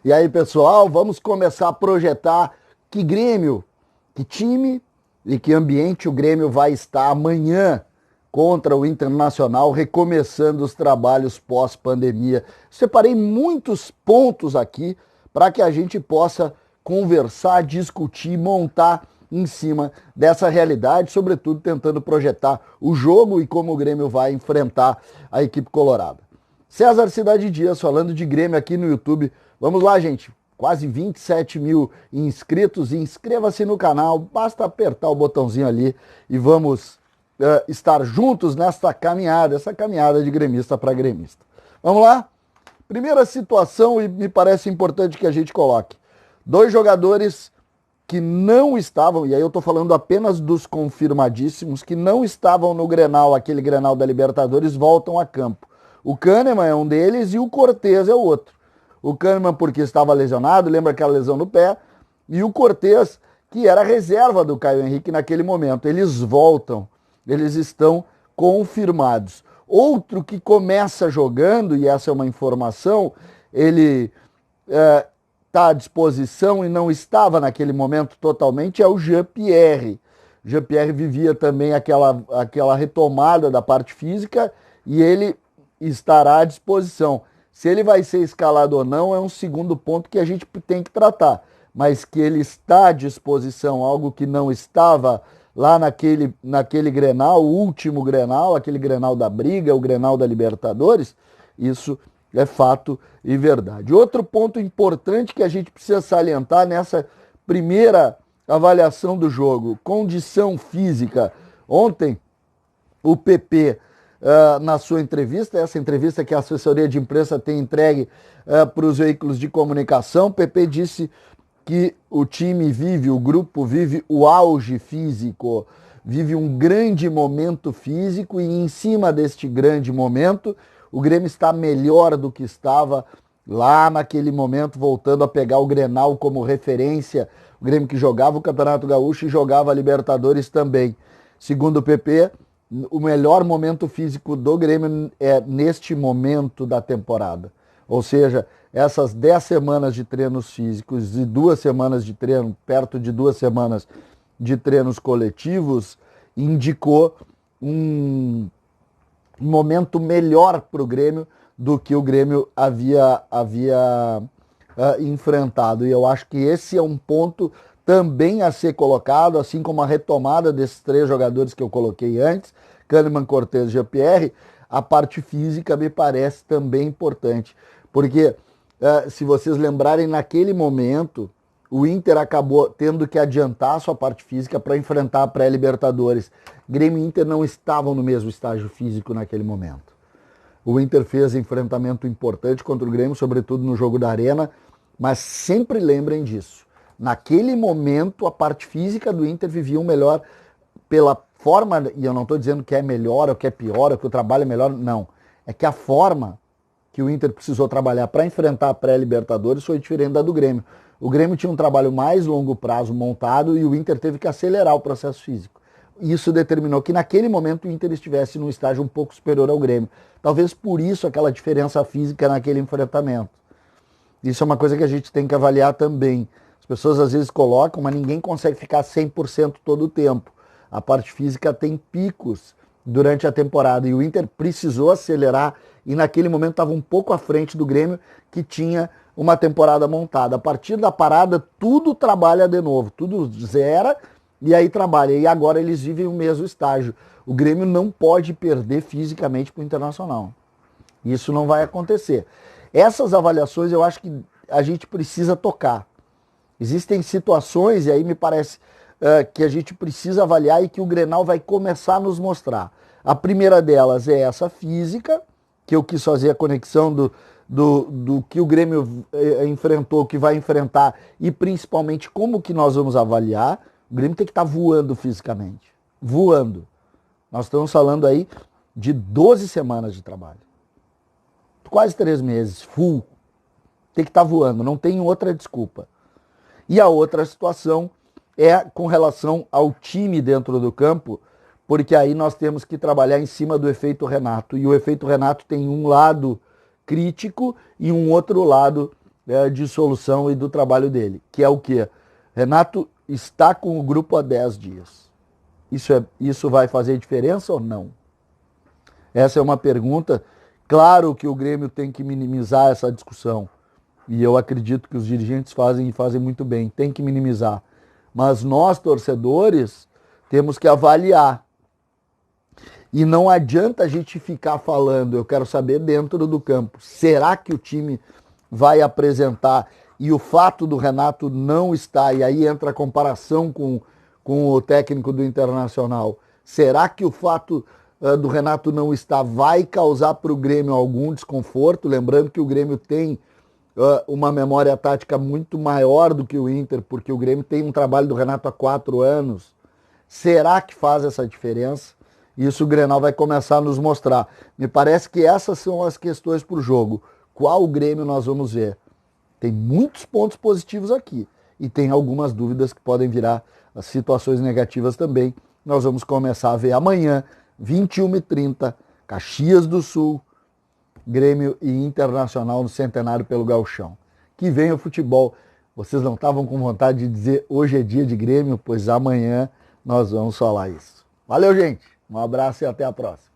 E aí, pessoal, vamos começar a projetar que Grêmio, que time e que ambiente o Grêmio vai estar amanhã contra o Internacional, recomeçando os trabalhos pós-pandemia. Separei muitos pontos aqui para que a gente possa conversar, discutir, montar em cima dessa realidade, sobretudo tentando projetar o jogo e como o Grêmio vai enfrentar a equipe colorada. César Cidade Dias falando de Grêmio aqui no YouTube. Vamos lá, gente. Quase 27 mil inscritos. Inscreva-se no canal. Basta apertar o botãozinho ali e vamos estar juntos nesta caminhada, essa caminhada de gremista para gremista. Vamos lá? Primeira situação, e me parece importante que a gente coloque. Dois jogadores que não estavam, e aí eu estou falando apenas dos confirmadíssimos, que não estavam no Grenal, aquele Grenal da Libertadores, voltam a campo. O Kahneman é um deles e o Cortez é o outro. O Kahneman porque estava lesionado, lembra aquela lesão no pé, e o Cortez, que era a reserva do Caio Henrique naquele momento. Eles voltam, eles estão confirmados. Outro que começa jogando, e essa é uma informação, ele está à disposição e não estava naquele momento totalmente, é o Jean-Pierre. Jean-Pierre vivia também aquela retomada da parte física e ele estará à disposição. Se ele vai ser escalado ou não é um segundo ponto que a gente tem que tratar, mas que ele está à disposição, algo que não estava lá naquele Grenal, o último Grenal, aquele Grenal da briga, o Grenal da Libertadores, isso é fato e verdade. Outro ponto importante que a gente precisa salientar nessa primeira avaliação do jogo, condição física. Ontem, o PP, na sua entrevista, essa entrevista que a assessoria de imprensa tem entregue para os veículos de comunicação, o PP disse que o time vive, o grupo vive o auge físico, vive um grande momento físico e em cima deste grande momento, o Grêmio está melhor do que estava lá naquele momento, voltando a pegar o Grenal como referência, o Grêmio que jogava o Campeonato Gaúcho e jogava a Libertadores também. Segundo o PP, o melhor momento físico do Grêmio é neste momento da temporada. Ou seja, essas 10 semanas de treinos físicos e 2 semanas de treino, perto de 2 semanas de treinos coletivos, indicou um momento melhor para o Grêmio do que o Grêmio havia enfrentado. E eu acho que esse é um ponto também a ser colocado, assim como a retomada desses 3 jogadores que eu coloquei antes, Kahneman, Cortez e Jean-Pierre, a parte física me parece também importante. Porque, se vocês lembrarem, naquele momento, o Inter acabou tendo que adiantar a sua parte física para enfrentar a pré-Libertadores. Grêmio e Inter não estavam no mesmo estágio físico naquele momento. O Inter fez enfrentamento importante contra o Grêmio, sobretudo no jogo da Arena, mas sempre lembrem disso. Naquele momento, a parte física do Inter vivia um melhor pela forma, e eu não estou dizendo que é melhor ou que é pior, ou que o trabalho é melhor, não. É que a forma que o Inter precisou trabalhar para enfrentar a pré-Libertadores foi diferente da do Grêmio. O Grêmio tinha um trabalho mais longo prazo montado e o Inter teve que acelerar o processo físico. Isso determinou que naquele momento o Inter estivesse num estágio um pouco superior ao Grêmio. Talvez por isso aquela diferença física naquele enfrentamento. Isso é uma coisa que a gente tem que avaliar também. As pessoas às vezes colocam, mas ninguém consegue ficar 100% todo o tempo. A parte física tem picos durante a temporada e o Inter precisou acelerar e naquele momento estava um pouco à frente do Grêmio, que tinha uma temporada montada. A partir da parada, tudo trabalha de novo, tudo zera e aí trabalha. E agora eles vivem o mesmo estágio. O Grêmio não pode perder fisicamente para o Internacional. Isso não vai acontecer. Essas avaliações eu acho que a gente precisa tocar. Existem situações, e aí me parece que a gente precisa avaliar e que o Grenal vai começar a nos mostrar. A primeira delas é essa física, que eu quis fazer a conexão do que o Grêmio enfrentou, que vai enfrentar, e principalmente como que nós vamos avaliar. O Grêmio tem que estar voando fisicamente. Voando. Nós estamos falando aí de 12 semanas de trabalho. Quase 3 meses, full. Tem que estar voando, não tem outra desculpa. E a outra situação é com relação ao time dentro do campo, porque aí nós temos que trabalhar em cima do efeito Renato. E o efeito Renato tem um lado crítico e um outro lado de solução e do trabalho dele, que é o quê? Renato está com o grupo há 10 dias. Isso vai fazer diferença ou não? Essa é uma pergunta. Claro que o Grêmio tem que minimizar essa discussão. E eu acredito que os dirigentes fazem e fazem muito bem. Tem que minimizar. Mas nós, torcedores, temos que avaliar. E não adianta a gente ficar falando, eu quero saber dentro do campo. Será que o time vai apresentar? E o fato do Renato não estar, e aí entra a comparação com o técnico do Internacional. Será que o fato do Renato não estar vai causar para o Grêmio algum desconforto? Lembrando que o Grêmio tem uma memória tática muito maior do que o Inter, porque o Grêmio tem um trabalho do Renato há 4 anos. Será que faz essa diferença? Isso o Grenal vai começar a nos mostrar. Me parece que essas são as questões para o jogo. Qual Grêmio nós vamos ver? Tem muitos pontos positivos aqui. E tem algumas dúvidas que podem virar as situações negativas também. Nós vamos começar a ver amanhã, 21h30, Caxias do Sul, Grêmio e Internacional no Centenário pelo Gauchão. Que venha o futebol. Vocês não estavam com vontade de dizer hoje é dia de Grêmio? Pois amanhã nós vamos falar isso. Valeu, gente! Um abraço e até a próxima.